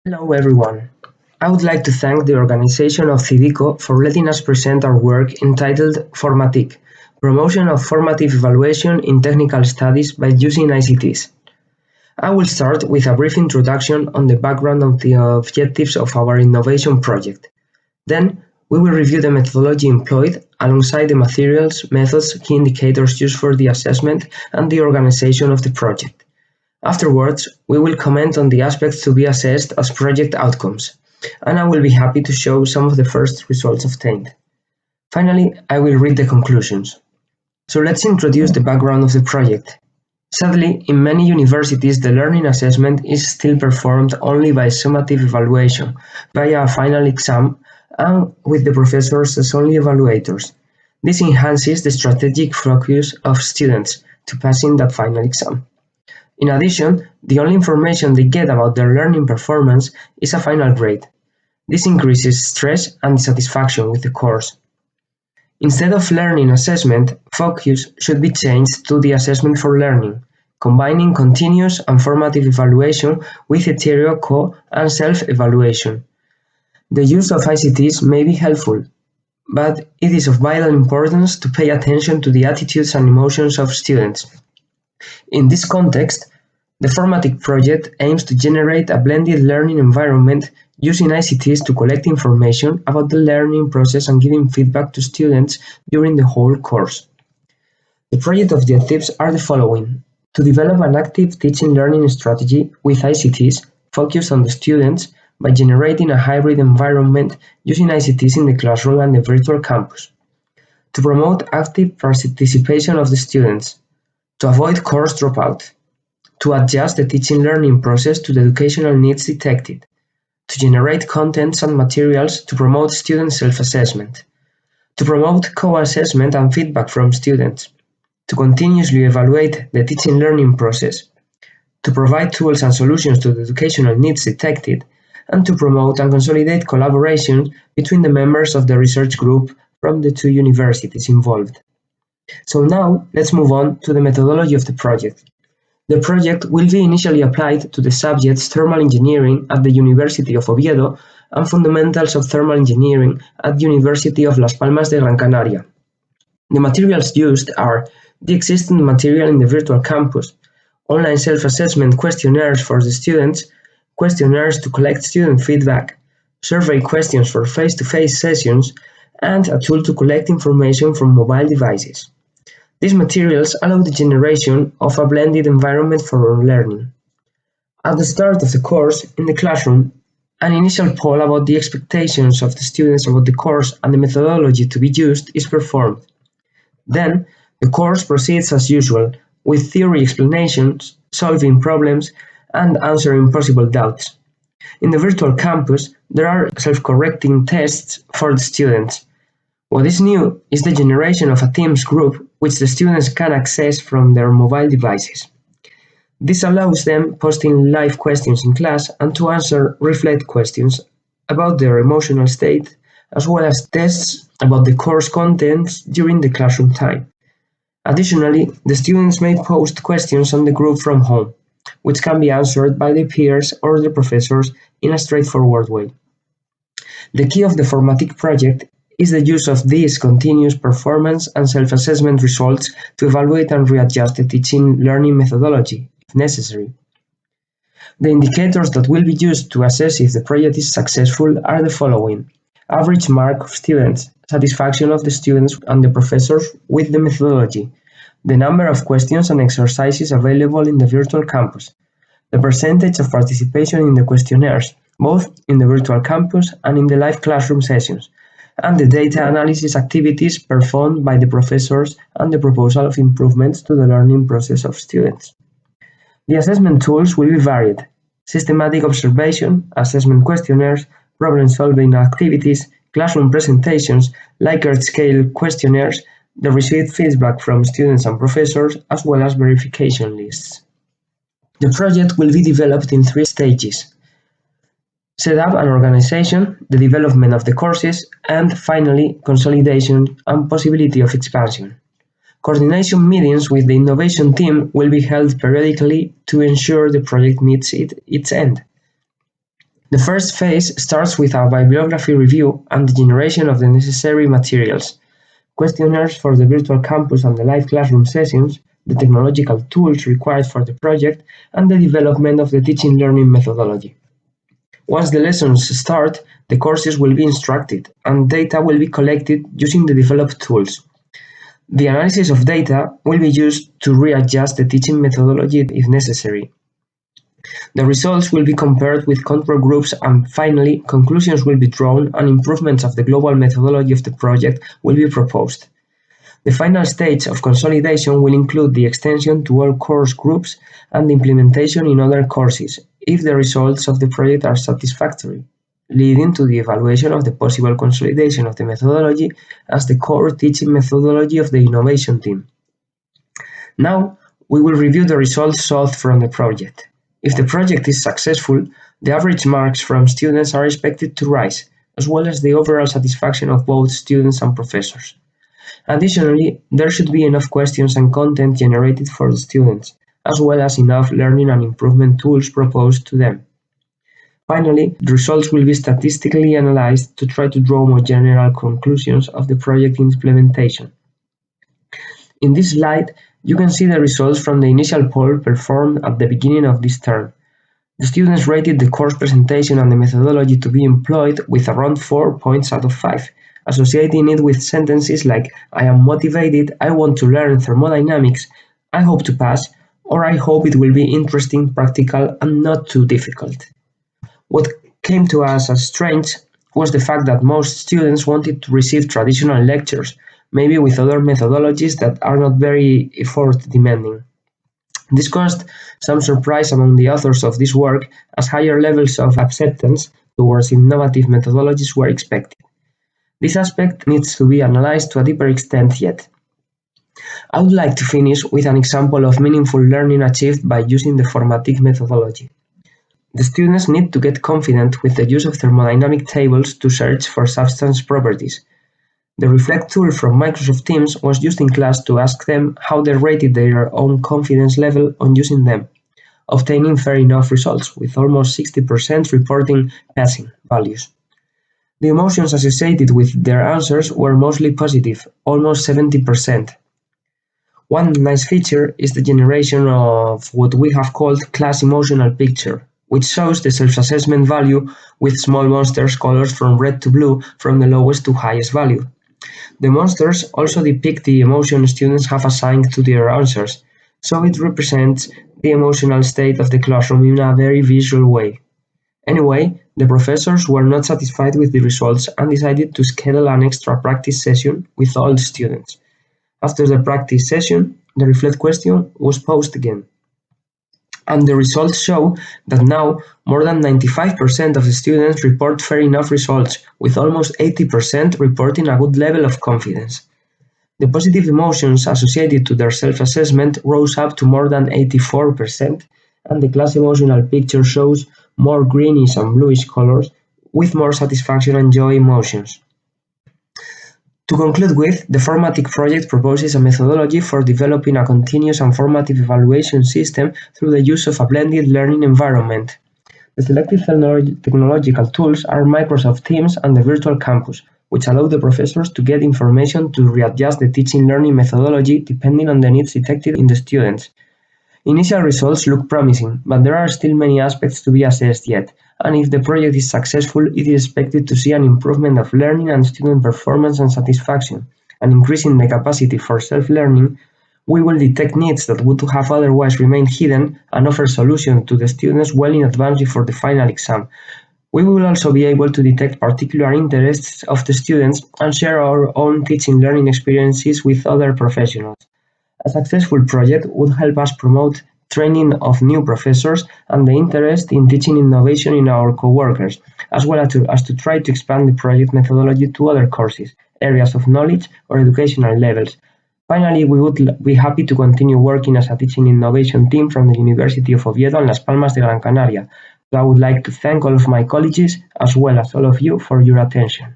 Hello everyone. I would like to thank the organization of CIDICO for letting us present our work entitled FORMATIC, Promotion of Formative Evaluation in Technical Studies by Using ICTs. I will start with a brief introduction on the background of the objectives of our innovation project. Then, we will review the methodology employed alongside the materials, methods, key indicators used for the assessment and the organization of the project. Afterwards, we will comment on the aspects to be assessed as project outcomes, and I will be happy to show some of the first results obtained. Finally, I will read the conclusions. So let's introduce the background of the project. Sadly, in many universities the learning assessment is still performed only by summative evaluation, via a final exam, and with the professors as only evaluators. This enhances the strategic focus of students to passing that final exam. In addition, the only information they get about their learning performance is a final grade. This increases stress and dissatisfaction with the course. Instead of learning assessment, focus should be changed to the assessment for learning, combining continuous and formative evaluation with hetereo, co, and self-evaluation. The use of ICTs may be helpful, but it is of vital importance to pay attention to the attitudes and emotions of students. In this context, the FORMATIC project aims to generate a blended learning environment using ICTs to collect information about the learning process and giving feedback to students during the whole course. The project objectives are the following: to develop an active teaching-learning strategy with ICTs focused on the students by generating a hybrid environment using ICTs in the classroom and the virtual campus, to promote active participation of the students, to avoid course dropout, to adjust the teaching-learning process to the educational needs detected, to generate contents and materials to promote student self-assessment, to promote co-assessment and feedback from students, to continuously evaluate the teaching-learning process, to provide tools and solutions to the educational needs detected, and to promote and consolidate collaboration between the members of the research group from the two universities involved. So now, let's move on to the methodology of the project. The project will be initially applied to the subjects Thermal Engineering at the University of Oviedo and Fundamentals of Thermal Engineering at the University of Las Palmas de Gran Canaria. The materials used are the existing material in the virtual campus, online self-assessment questionnaires for the students, questionnaires to collect student feedback, survey questions for face-to-face sessions, and a tool to collect information from mobile devices. These materials allow the generation of a blended environment for learning. At the start of the course, in the classroom, an initial poll about the expectations of the students about the course and the methodology to be used is performed. Then, the course proceeds as usual, with theory explanations, solving problems, and answering possible doubts. In the virtual campus, there are self-correcting tests for the students. What is new is the generation of a Teams group which the students can access from their mobile devices. This allows them posting live questions in class and to answer reflect questions about their emotional state, as well as tests about the course contents during the classroom time. Additionally, the students may post questions on the group from home, which can be answered by their peers or the professors in a straightforward way. The key of the FORMATIC project is the use of these continuous performance and self-assessment results to evaluate and readjust the teaching-learning methodology, if necessary. The indicators that will be used to assess if the project is successful are the following: average mark of students, satisfaction of the students and the professors with the methodology, the number of questions and exercises available in the virtual campus, the percentage of participation in the questionnaires, both in the virtual campus and in the live classroom sessions, and the data analysis activities performed by the professors and the proposal of improvements to the learning process of students. The assessment tools will be varied: systematic observation, assessment questionnaires, problem-solving activities, classroom presentations, Likert scale questionnaires, the received feedback from students and professors, as well as verification lists. The project will be developed in 3 stages: set up an organization, the development of the courses, and finally, consolidation and possibility of expansion. Coordination meetings with the innovation team will be held periodically to ensure the project meets its end. The first phase starts with a bibliography review and the generation of the necessary materials, questionnaires for the virtual campus and the live classroom sessions, the technological tools required for the project, and the development of the teaching learning methodology. Once the lessons start, the courses will be instructed, and data will be collected using the developed tools. The analysis of data will be used to readjust the teaching methodology if necessary. The results will be compared with control groups, and finally, conclusions will be drawn and improvements of the global methodology of the project will be proposed. The final stage of consolidation will include the extension to all course groups and the implementation in other courses, if the results of the project are satisfactory, leading to the evaluation of the possible consolidation of the methodology as the core teaching methodology of the innovation team. Now, we will review the results solved from the project. If the project is successful, the average marks from students are expected to rise, as well as the overall satisfaction of both students and professors. Additionally, there should be enough questions and content generated for the students, as well as enough learning and improvement tools proposed to them. Finally, the results will be statistically analyzed to try to draw more general conclusions of the project implementation. In this slide, you can see the results from the initial poll performed at the beginning of this term. The students rated the course presentation and the methodology to be employed with around 4 points out of 5, associating it with sentences like "I am motivated," "I want to learn thermodynamics," "I hope to pass," or "I hope it will be interesting, practical, and not too difficult." What came to us as strange was the fact that most students wanted to receive traditional lectures, maybe with other methodologies that are not very effort-demanding. This caused some surprise among the authors of this work, as higher levels of acceptance towards innovative methodologies were expected. This aspect needs to be analyzed to a deeper extent yet. I would like to finish with an example of meaningful learning achieved by using the FORMATIC methodology. The students need to get confident with the use of thermodynamic tables to search for substance properties. The Reflect tool from Microsoft Teams was used in class to ask them how they rated their own confidence level on using them, obtaining fair enough results, with almost 60% reporting passing values. The emotions associated with their answers were mostly positive, almost 70%. One nice feature is the generation of what we have called class emotional picture, which shows the self-assessment value with small monsters colored from red to blue from the lowest to highest value. The monsters also depict the emotion students have assigned to their answers, so it represents the emotional state of the classroom in a very visual way. Anyway, the professors were not satisfied with the results and decided to schedule an extra practice session with all the students. After the practice session, the Reflect question was posed again. And the results show that now more than 95% of the students report fair enough results, with almost 80% reporting a good level of confidence. The positive emotions associated to their self-assessment rose up to more than 84%, and the class emotional picture shows more greenish and bluish colors, with more satisfaction and joy emotions. To conclude with, the FORMATIC project proposes a methodology for developing a continuous and formative evaluation system through the use of a blended learning environment. The selected technological tools are Microsoft Teams and the Virtual Campus, which allow the professors to get information to readjust the teaching learning methodology depending on the needs detected in the students. Initial results look promising, but there are still many aspects to be assessed yet, and if the project is successful, it is expected to see an improvement of learning and student performance and satisfaction, and increasing the capacity for self-learning. We will detect needs that would have otherwise remained hidden and offer solutions to the students well in advance before the final exam. We will also be able to detect particular interests of the students and share our own teaching learning experiences with other professionals. A successful project would help us promote training of new professors and the interest in teaching innovation in our co-workers, as well as to try to expand the project methodology to other courses, areas of knowledge, or educational levels. Finally, we would be happy to continue working as a teaching innovation team from the University of Oviedo and Las Palmas de Gran Canaria. So I would like to thank all of my colleagues, as well as all of you, for your attention.